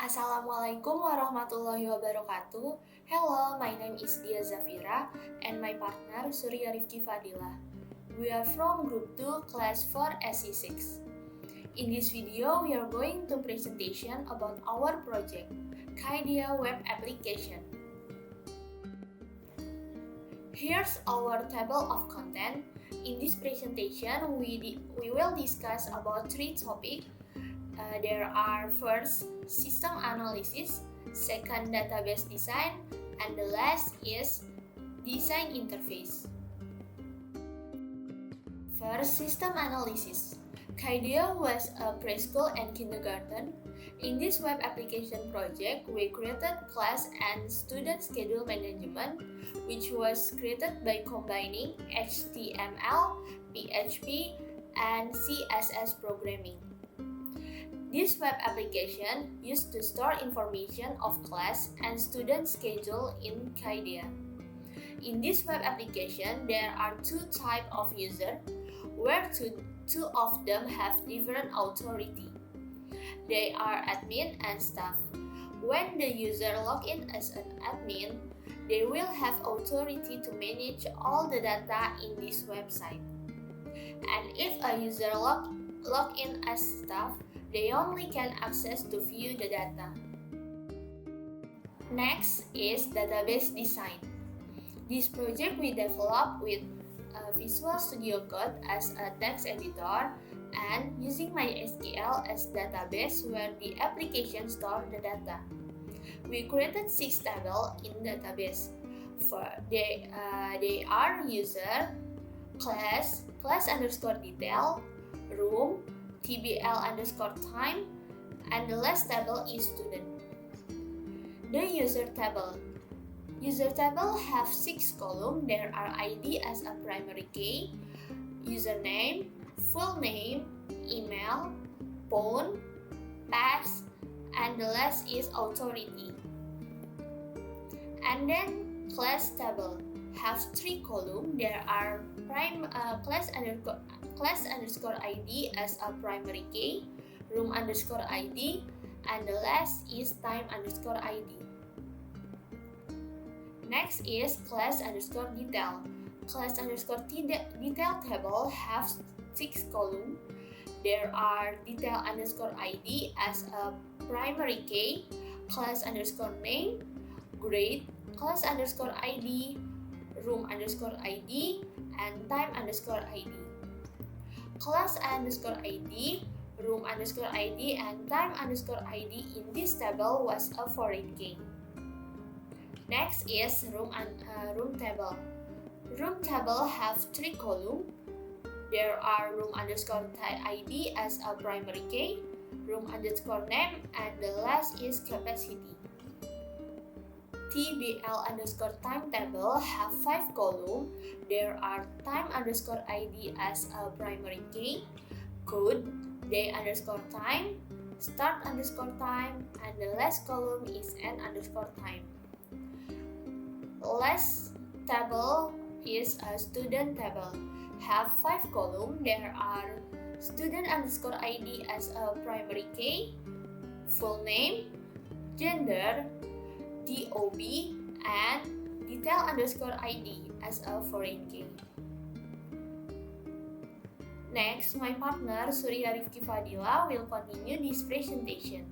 Assalamualaikum warahmatullahi wabarakatuh. Hello, my name is Zhafirah and my partner Surya Rifqi Fadhilah. We are from Group 2, Class 4, SC6. In this video, we are going to presentation about our project, Kidea web application. Here's our table of content. In this presentation, we will discuss about 3 topics. There are first, system analysis, second, database design, and the last is design interface. First, system analysis. Kidea was a preschool and kindergarten. In this web application project, we created class and student schedule management, which was created by combining HTML, PHP, and CSS programming. This web application used to store information of class and student schedule in Kidea. In this web application, there are 2 types of user, where two of them have different authority. They are admin and staff. When the user log in as an admin, they will have authority to manage all the data in this website. And if a user log in as staff, they only can access to view the data. Next is database design. This project we developed with Visual Studio Code as a text editor and using MySQL as database where the application store the data. We created 6 tables in database. They are user, class underscore detail, room, TBL_time, and the last table is student. The user table. User table have 6 columns. There are ID as a primary key, username, full name, email, phone, pass, and the last is authority. And then class table have 3 columns. There are class underscore ID as a primary key, room underscore ID, and the last is time underscore ID. Next is class underscore detail. Class underscore detail table have 6 columns. There are detail underscore ID as a primary key, class underscore name, grade, class underscore ID, room underscore ID, and time underscore ID. Class underscore ID, room underscore ID, and time underscore ID in this table was a foreign key. Next is room table. Room table have 3 columns. There are room underscore ID as a primary key, room underscore name, and the last is capacity. TBL underscore time table have 5 columns. There are time underscore ID as a primary key, code, day underscore time, start underscore time, and the last column is end underscore time. Last table is a student table. Have 5 columns. There are student underscore ID as a primary key, full name, gender, DOB, and detail underscore ID as a foreign key. Next, my partner Surya Rifqi Fadhilah will continue this presentation.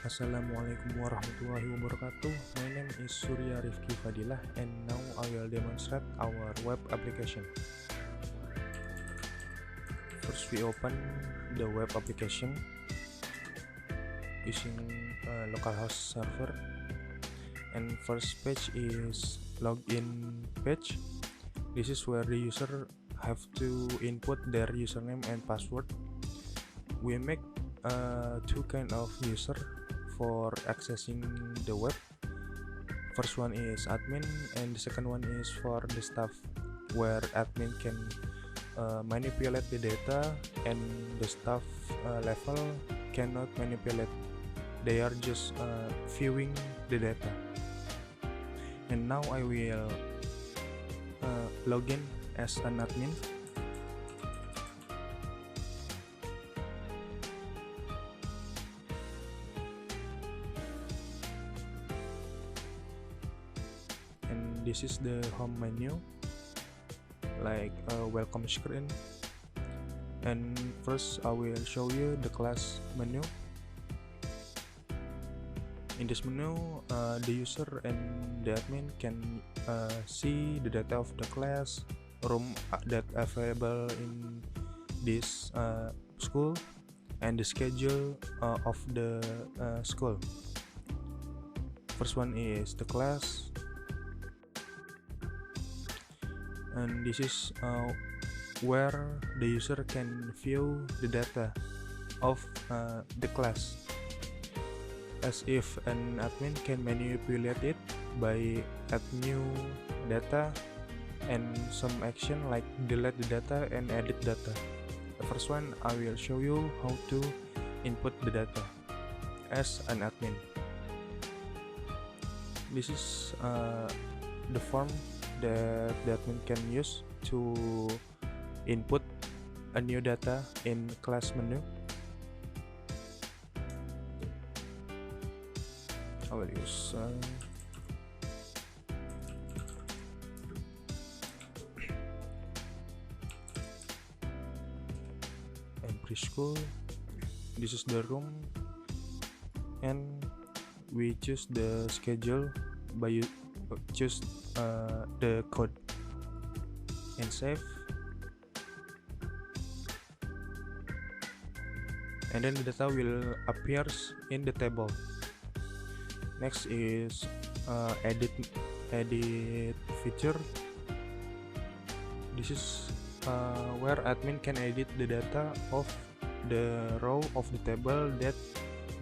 Assalamualaikum warahmatullahi wabarakatuh. My name is Surya Rifqi Fadhilah and now I will demonstrate our web application. First, we open the web application using a localhost server, and first page is login page. This is where the user have to input their username and password. We make 2 kind of user for accessing the web. First one is admin and the second one is for the staff, where admin can manipulate the data and the staff level cannot manipulate. They are just viewing the data. And now I will login as an admin this is the home menu, like a welcome screen. And first I will show you the class menu. In this menu, the user and the admin can see the data of the class, room that available in this school, and the schedule of the school. First one is the class, and this is where the user can view the data of the class, as if an admin can manipulate it by add new data and some action like delete the data and edit data. The first one, I will show you how to input the data as an admin. This is the form that the admin can use to input a new data in class menu. I will use preschool. This is the room, and we choose the schedule by choose the code and save, and then the data will appears in the table. Next is edit feature. This is where admin can edit the data of the row of the table that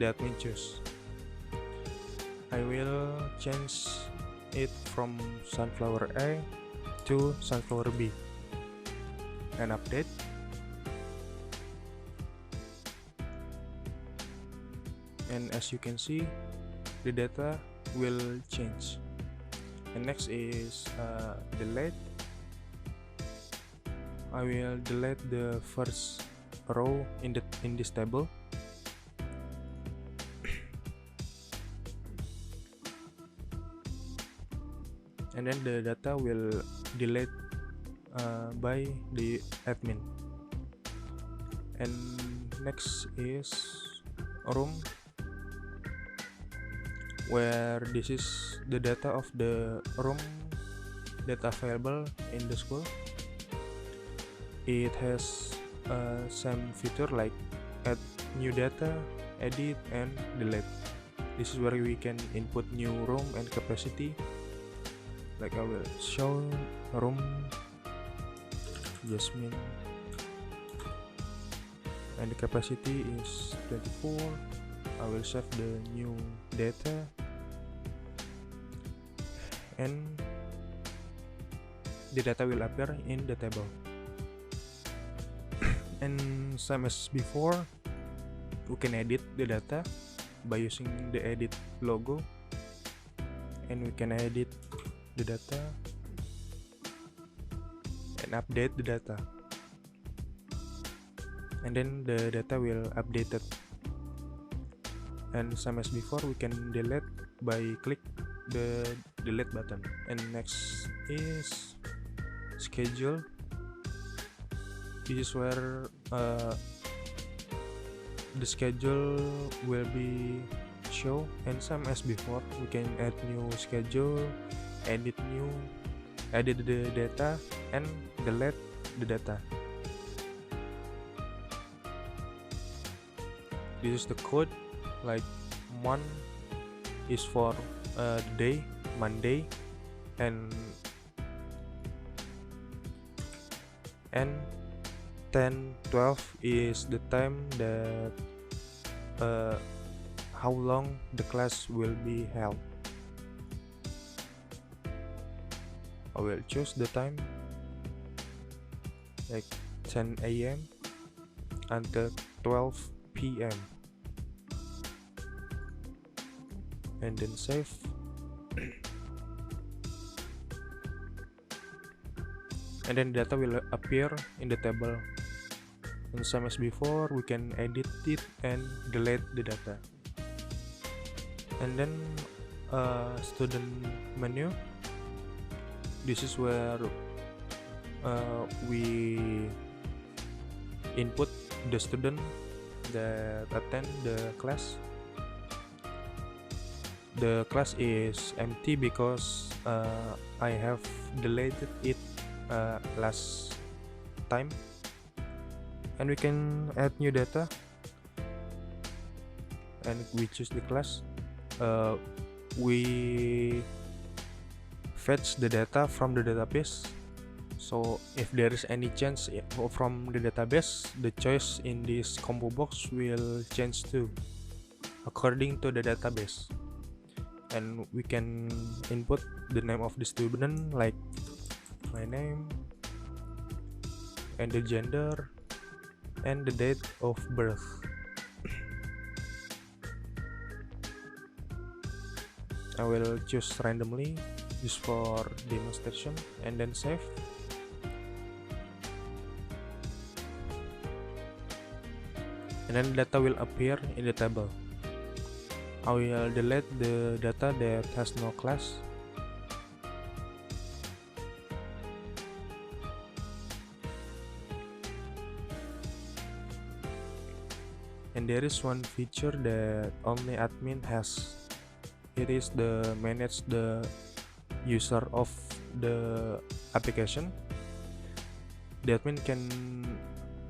the admin choose. I will change it from sunflower A to sunflower B and update. And as you can see, the data will change. And next is delete. I will delete the first row in this table. And then the data will delete by the admin. And next is room, where this is the data of the room that available in the school. It has some feature like add new data, edit, and delete. This is where we can input new room and capacity. Like I will show room Jasmine, and the capacity is 24. I will save the new data, and the data will appear in the table. And same as before, we can edit the data by using the edit logo, and we can edit the data and update the data, and then the data will updated. And same as before, we can delete by click the delete button. And next is schedule. This is where the schedule will be show, and same as before, we can add new schedule, edit the data, and delete the data. This is the code, like one is for the day Monday, and 10-12 is the time that how long the class will be held. I will choose the time like 10 a.m. until 12 p.m. and then save. And then data will appear in the table. And same as before, we can edit it and delete the data. And then student menu, This is where we input the student that attend the class. The class is empty because I have deleted it last time, and we can add new data, and we choose the class. We fetch the data from the database, so if there is any change from the database, the choice in this combo box will change too according to the database. And we can input the name of the student, like my name, and the gender, and the date of birth. I will choose randomly just for demonstration and then save. And then data will appear in the table. I will delete the data that has no class. And there is one feature that only admin has. It is the manage the user of the application. The admin can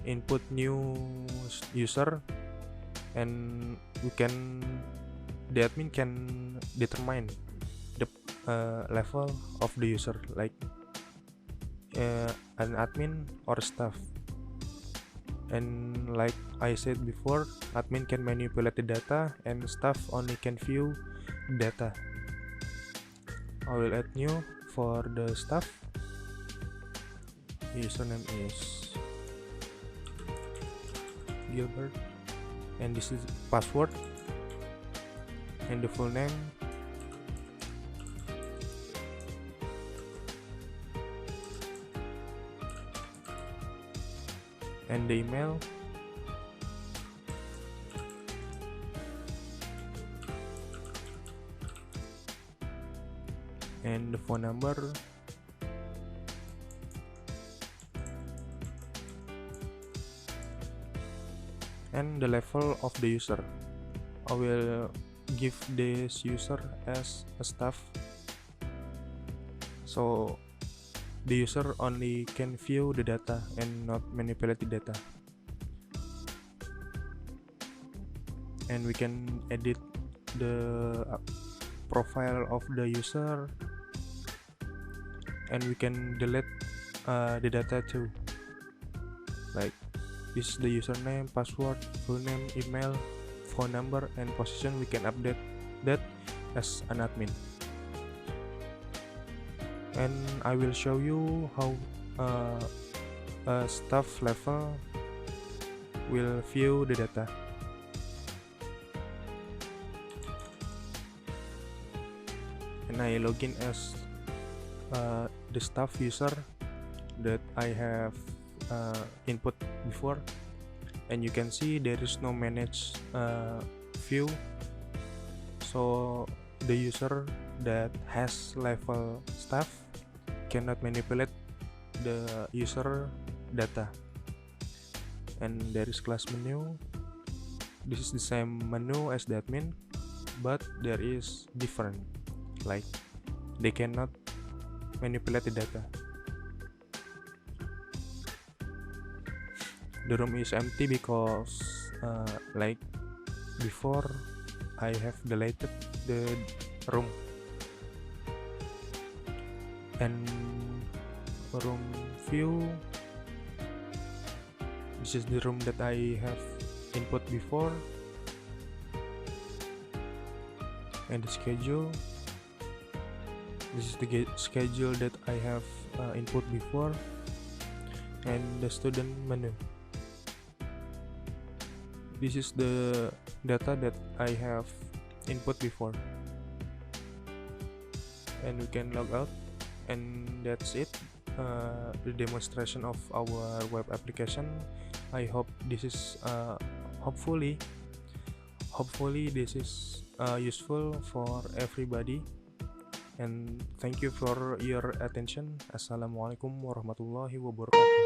input new user, and the admin can determine the level of the user, like an admin or staff. And like I said before, admin can manipulate the data and staff only can view data. I will add new for the staff. Username is Gilbert, and this is password, and the full name, and the email, and the phone number, and the level of the user. I will give this user as a staff, so the user only can view the data and not manipulate the data. And we can edit the profile of the user, and we can delete the data too, like this is the username, password, full name, email, phone number, and position. We can update that as an admin. And I will show you how a staff level will view the data. And I login as the staff user that I have input before, and you can see there is no manage view, so the user that has level staff cannot manipulate the user data. And there is class menu. This is the same menu as the admin, but there is different, like they cannot manipulate the data. The room is empty because like before I have deleted the room. And room view, this is the room that I have input before. And the schedule, this is the schedule that I have input before. And the student menu, this is the data that I have input before. And we can log out, and that's it, the demonstration of our web application. I hope this is hopefully this is useful for everybody. and thank you for your attention. Assalamualaikum warahmatullahi wabarakatuh.